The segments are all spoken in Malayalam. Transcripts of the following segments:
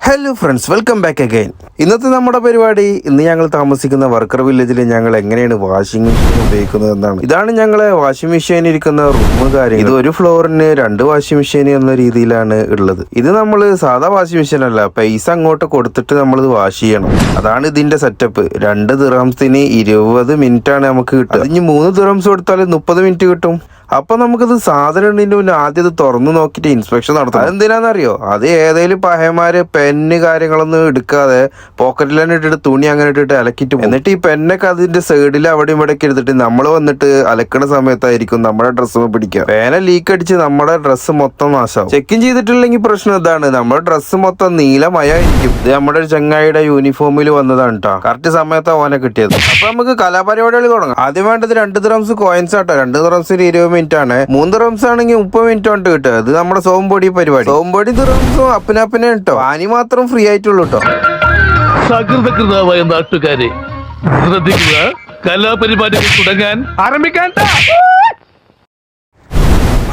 Hello friends, welcome back again. ഇന്നത്തെ നമ്മുടെ പരിപാടി, ഇന്ന് ഞങ്ങൾ താമസിക്കുന്ന വർക്കർ വില്ലേജിൽ ഞങ്ങൾ എങ്ങനെയാണ് വാഷിംഗ് മെഷീൻ ഉപയോഗിക്കുന്നത് എന്നാണ്. ഇതാണ് ഞങ്ങളെ വാഷിംഗ് മെഷീൻ ഇരിക്കുന്ന റൂം കാര്യം. ഇത് ഒരു ഫ്ലോറിന് 2 വാഷിംഗ് മെഷീൻ എന്ന രീതിയിലാണ് ഉള്ളത്. ഇത് നമ്മൾ സാധാ വാഷിംഗ് മെഷീൻ അല്ല, പൈസ അങ്ങോട്ട് കൊടുത്തിട്ട് നമ്മൾ വാഷ് ചെയ്യണം. അതാണ് ഇതിന്റെ സെറ്റപ്പ്. 2 ദിർഹംസിന് 20 മിനിറ്റ് ആണ് നമുക്ക് കിട്ടുക. ഇനി 3 ദിർഹംസ് കൊടുത്താൽ 30 മിനിറ്റ് കിട്ടും. അപ്പൊ നമുക്കിത് സാധനം ഉണ്ടതിന്റെ മുന്നേ ആദ്യം ഇത് തുറന്നു നോക്കിയിട്ട് ഇൻസ്പെക്ഷൻ നടത്താം. അതെന്തിനാന്നറിയോ? അത് ഏതെങ്കിലും പഹയന്മാര് പെന്ന് കാര്യങ്ങളൊന്നും എടുക്കാതെ പോക്കറ്റിൽ തന്നെ ഇട്ടിട്ട് തുണി അങ്ങനെ ഇട്ടിട്ട് അലക്കിട്ട് പോകും. എന്നിട്ട് ഈ പെന്നൊക്കെ അതിന്റെ സൈഡിൽ അവിടെ ഇവിടേക്ക് എടുത്തിട്ട് നമ്മൾ വന്നിട്ട് അലക്കണ സമയത്തായിരിക്കും നമ്മുടെ ഡ്രസ്സ് പിടിക്കുക. പേന ലീക്ക് അടിച്ച് നമ്മുടെ ഡ്രസ്സ് മൊത്തം നാശാവും. ചെക്കിങ് ചെയ്തിട്ടില്ലെങ്കിൽ പ്രശ്നം ഇതാണ്, നമ്മുടെ ഡ്രസ്സ് മൊത്തം നീലമയായിരിക്കും. ഇത് നമ്മുടെ ഒരു ചങ്ങായിയുടെ യൂണിഫോമിൽ വന്നതാണ് കേട്ടോ. കറക്റ്റ് സമയത്ത് ഓനെ കിട്ടിയത്. അപ്പൊ നമുക്ക് കലാപരിപാടികൾ തുടങ്ങാം. ആദ്യം വേണ്ടത് 2 ദിർഹംസ് കോയിൻസ് ആട്ടോ. 2 ദിർഹംസിന് 20 മിനിറ്റ് ആണ്. 3 ദിർഹംസ് ആണെങ്കിൽ 30 മിനിറ്റ് കൊണ്ട് കിട്ടുക. ഇത് നമ്മുടെ സോംപൊടി പരിപാടി. സോംപൊടി ദിർഹംസും അപ്പനെ കേട്ടോ. പാനി മാത്രം ഫ്രീ ആയിട്ടുള്ളൂ കേട്ടോ. സകൃതകൃതമായ നാട്ടുകാരെ ശ്രദ്ധിക്കുക, കലാപരിപാടികൾ തുടങ്ങാൻ ആരംഭിക്കാൻ.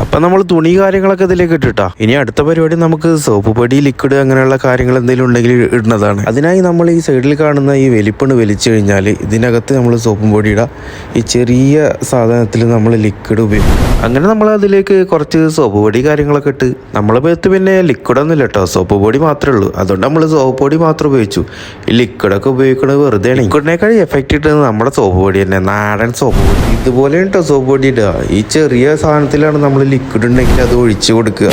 അപ്പൊ നമ്മൾ തുണി കാര്യങ്ങളൊക്കെ ഇതിലേക്ക് ഇട്ടിട്ടാ. ഇനി അടുത്ത പരിപാടി നമുക്ക് സോപ്പ് പൊടി, ലിക്വിഡ് അങ്ങനെയുള്ള കാര്യങ്ങൾ എന്തെങ്കിലും ഉണ്ടെങ്കിൽ ഇടുന്നതാണ്. അതിനായി നമ്മൾ ഈ സൈഡിൽ കാണുന്ന ഈ വലിപ്പണ് വലിച്ചു കഴിഞ്ഞാൽ ഇതിനകത്ത് നമ്മൾ സോപ്പും പൊടിയുടെ ഈ ചെറിയ സാധനത്തിൽ നമ്മൾ ലിക്വിഡ് ഉപയോഗിക്കും. അങ്ങനെ നമ്മൾ അതിലേക്ക് കുറച്ച് സോപ്പ് പൊടി കാര്യങ്ങളൊക്കെ ഇട്ട് നമ്മളെ പേത്ത് പിന്നെ ലിക്വിഡ് ഒന്നും ഇല്ല കേട്ടോ, സോപ്പ് പൊടി മാത്രമേ ഉള്ളൂ. അതുകൊണ്ട് നമ്മൾ സോപ്പ് പൊടി മാത്രം ഉപയോഗിച്ചു. ഈ ലിക്വിഡൊക്കെ ഉപയോഗിക്കുന്നത് വെറുതെ ആണ്. ലിക്വിഡിനേക്കാൾ എഫക്റ്റ് ഇട്ടത് നമ്മുടെ സോപ്പ് പൊടി തന്നെ, നാടൻ സോപ്പ് പൊടി. ഇതുപോലെ കേട്ടോ സോപ്പ് പൊടി ഇടുക. ഈ ചെറിയ സാധനത്തിലാണ് നമ്മൾ ലിക്വിഡ് ഉണ്ടെങ്കിൽ അത് ഒഴിച്ചു കൊടുക്കുക.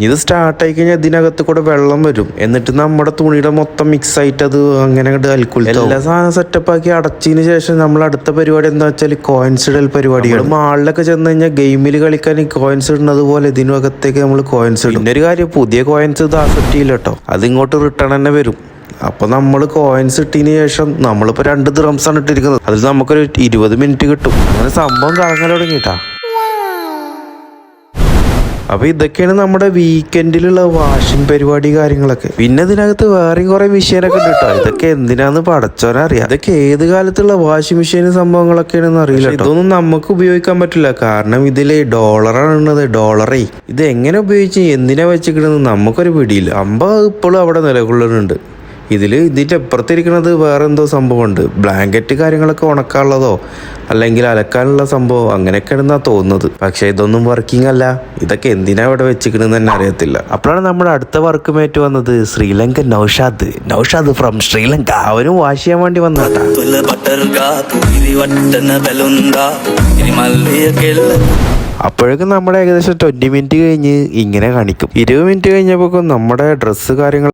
ഇത് സ്റ്റാർട്ടായി കഴിഞ്ഞാൽ ഇതിനകത്ത് കൂടെ വെള്ളം വരും. എന്നിട്ട് നമ്മുടെ തുണിയുടെ മൊത്തം മിക്സ് ആയിട്ട് അത് അങ്ങനെ അൽക്കുൽ എല്ലാ സാധനം സെറ്റപ്പ് ആക്കി അടച്ചതിന് ശേഷം നമ്മൾ അടുത്ത പരിപാടി എന്താ വെച്ചാൽ കോയിൻസ് ഇടൽ പരിപാടിയാണ്. മാളിലൊക്കെ ചെന്ന് കഴിഞ്ഞാൽ ഗെയിമിൽ കളിക്കാൻ ഈ കോയിൻസ് ഇടുന്നത് പോലെ ഇതിനകത്തേക്ക് നമ്മൾ കോയിൻസ് ഇടും. പിന്നെ ഒരു കാര്യം, പുതിയ കോയിൻസ് ഇത് അക്സെപ്റ്റ് ചെയ്യില്ല കേട്ടോ, അത് ഇങ്ങോട്ട് റിട്ടേൺ തന്നെ വരും. അപ്പൊ നമ്മൾ കോയിൻസ് ഇട്ടതിന് ശേഷം നമ്മളിപ്പോ 2 ദിർഹംസ് ആണ് ഇട്ടിരിക്കുന്നത്. അതിൽ നമുക്കൊരു 20 മിനിറ്റ് കിട്ടും. അങ്ങനെ സംഭവം കറങ്ങാൻ തുടങ്ങിയിട്ടാ. അപ്പൊ ഇതൊക്കെയാണ് നമ്മുടെ വീക്കെൻഡിലുള്ള വാഷിംഗ് പരിപാടി കാര്യങ്ങളൊക്കെ. പിന്നെ ഇതിനകത്ത് വേറെയും കുറെ മെഷീനൊക്കെ ഉണ്ട് കേട്ടോ. ഇതൊക്കെ എന്തിനാന്ന് പടച്ചോനറിയാം. ഇതൊക്കെ ഏത് കാലത്തുള്ള വാഷിംഗ് മെഷീൻ സംഭവങ്ങളൊക്കെയാണെന്ന് അറിയില്ല. ഇതൊന്നും നമുക്ക് ഉപയോഗിക്കാൻ പറ്റില്ല, കാരണം ഇതില് ഡോളറാണ് ഉള്ളത്. ഡോളറേ ഇത് എങ്ങനെ ഉപയോഗിച്ച് എന്തിനാ വെച്ചിരിക്കണെന്ന് നമുക്കൊരു പിടിയില്ല. ഇപ്പോഴും അവിടെ നിലകൊള്ളുന്നുണ്ട്. ഇതിൻ്റെ അപ്പുറത്തിരിക്കുന്നത് വേറെ എന്തോ സംഭവമുണ്ട്. ബ്ലാങ്കറ്റ് കാര്യങ്ങളൊക്കെ ഉണക്കാനുള്ളതോ അല്ലെങ്കിൽ അലക്കാനുള്ള സംഭവം അങ്ങനെയൊക്കെയാണെന്നാ തോന്നുന്നത്. പക്ഷെ ഇതൊന്നും വർക്കിംഗ് അല്ല. ഇതൊക്കെ എന്തിനാ ഇവിടെ വെച്ചിക്കണെന്ന് തന്നെ അറിയത്തില്ല. അപ്പോഴാണ് നമ്മുടെ അടുത്ത വർക്ക് മേറ്റ് വന്നത്, ശ്രീലങ്കൻ നൗഷാദ് ഫ്രം ശ്രീലങ്ക. അവനും വാഷ് ചെയ്യാൻ വേണ്ടി വന്നതാ. അപ്പോഴേക്കും നമ്മുടെ ഏകദേശം 20 മിനിറ്റ് കഴിഞ്ഞ് ഇങ്ങനെ കാണിക്കും. 20 മിനിറ്റ് കഴിഞ്ഞപ്പോൾ നമ്മുടെ ഡ്രസ്സ് കാര്യങ്ങൾ